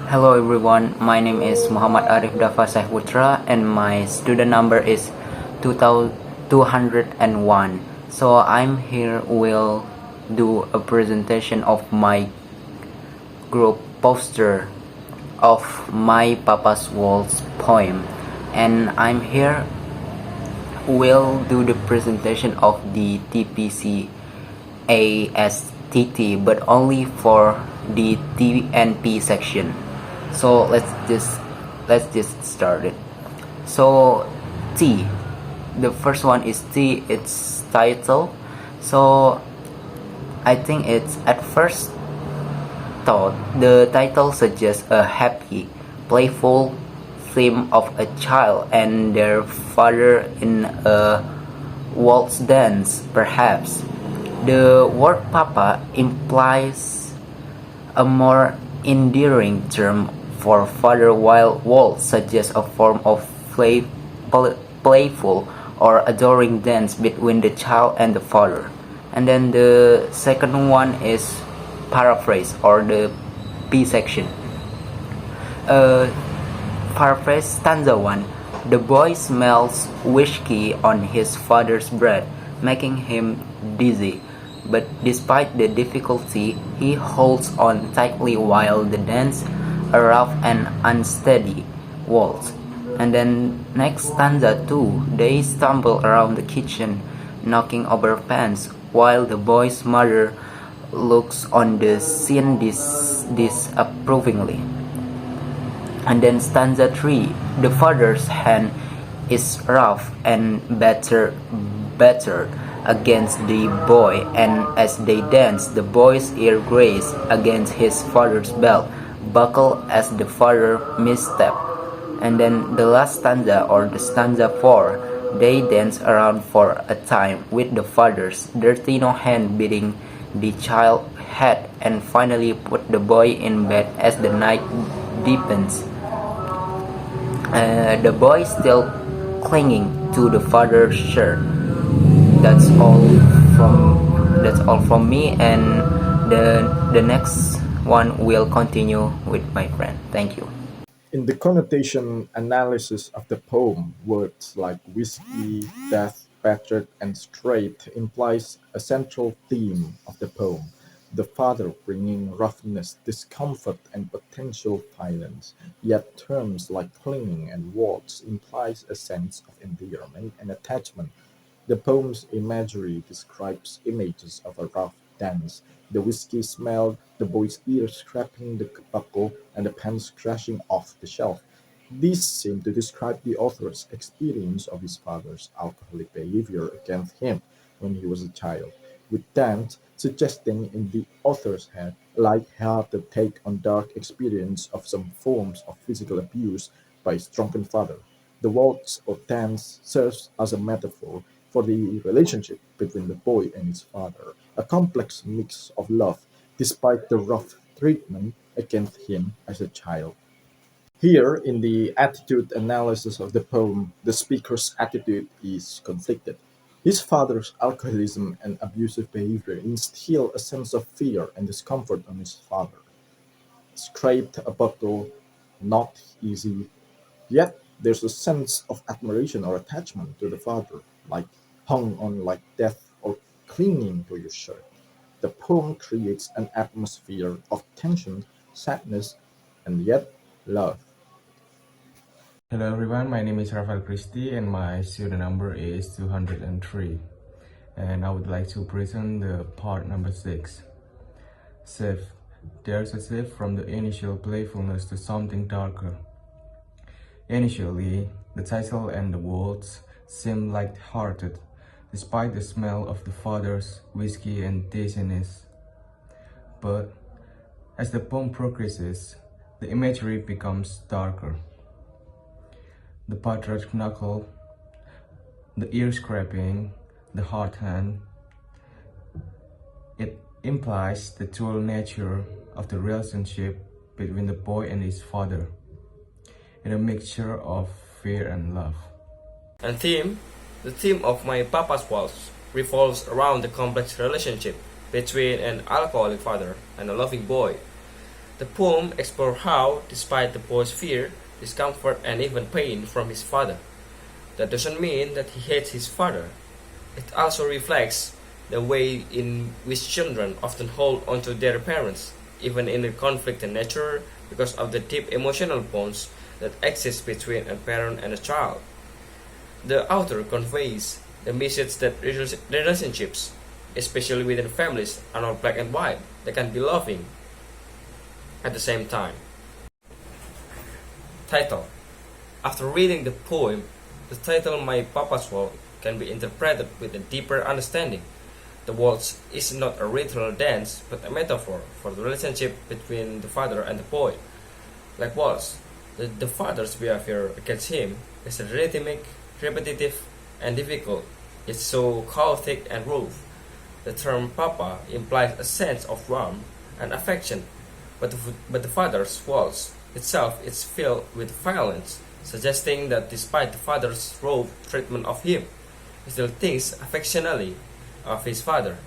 Hello everyone, my name is Muhammad Arif Dafa Sahputra and my student number is 2201. So I'm here will do a presentation of my group poster of my Papa's Waltz poem, and I'm here will do the presentation of the TPCASTT, but only for the TNP section. So let's just start it. So T, the first one is T, its title. So I think it's at first thought the title suggests a happy, playful theme of a child and their father in a waltz dance, perhaps. The word papa implies a more endearing term for father, while waltz suggests a form of playful or adoring dance between the child and the father. And then the second one is paraphrase or the P section. Paraphrase stanza 1. The boy smells whiskey on his father's breath, making him dizzy. But despite the difficulty, he holds on tightly while the dance a rough and unsteady waltz. And then next stanza 2. They stumble around the kitchen, knocking over pans, while the boy's mother looks on the scene disapprovingly. And then stanza 3. The father's hand is rough and battered against the boy, and as they dance, the boy's ear grazes against his father's belt, buckle as the father misstep. And then the last stanza or the stanza 4. They dance around for a time with the father's dirty no hand beating the child's head, and finally put the boy in bed as the night deepens. The boy still clinging to the father's shirt. That's all from me, and the next one will continue with my friend. Thank you. In the connotation analysis of the poem, words like whiskey, death, battered, and straight implies a central theme of the poem, the father bringing roughness, discomfort, and potential violence. Yet terms like clinging and waltz implies a sense of endearment and attachment. The poem's imagery describes images of a rough dance, the whiskey smell, the boy's ear scraping the buckle, and the pens crashing off the shelf. These seem to describe the author's experience of his father's alcoholic behavior against him when he was a child, with dance suggesting in the author's head a light-hearted take on dark experience of some forms of physical abuse by his drunken father. The waltz or dance serves as a metaphor for the relationship between the boy and his father, a complex mix of love despite the rough treatment against him as a child. Here, in the attitude analysis of the poem, the speaker's attitude is conflicted. His father's alcoholism and abusive behavior instill a sense of fear and discomfort on his father. Scraped a bottle, not easy. Yet there's a sense of admiration or attachment to the father, like hung on like death or clinging to your shirt. The poem creates an atmosphere of tension, sadness, and yet love. Hello everyone, my name is Rafael Christie and my student number is 203. And I would like to present the part number 6. Shift. There's a shift from the initial playfulness to something darker. Initially, the title and the words seem light-hearted, despite the smell of the father's whiskey and dizziness. But as the poem progresses, the imagery becomes darker. The buttered knuckle, the ear scraping, the hard hand. It implies the dual nature of the relationship between the boy and his father, in a mixture of fear and love. And the theme of my Papa's Waltz revolves around the complex relationship between an alcoholic father and a loving boy. The poem explores how, despite the boy's fear, discomfort, and even pain from his father, that doesn't mean that he hates his father. It also reflects the way in which children often hold onto their parents, even in a conflicted nature, because of the deep emotional bonds that exist between a parent and a child. The author conveys the message that relationships, especially within families, are not black and white. They can be loving at the same time. Title. After reading the poem, the title My Papa's Waltz can be interpreted with a deeper understanding. The waltz is not a ritual dance, but a metaphor for the relationship between the father and the boy. Like Waltz, the father's behavior against him is rhythmic, repetitive, and difficult, yet so chaotic and rough. The term papa implies a sense of warmth and affection, but the father's waltz itself is filled with violence, suggesting that despite the father's rough treatment of him, he still thinks affectionately of his father.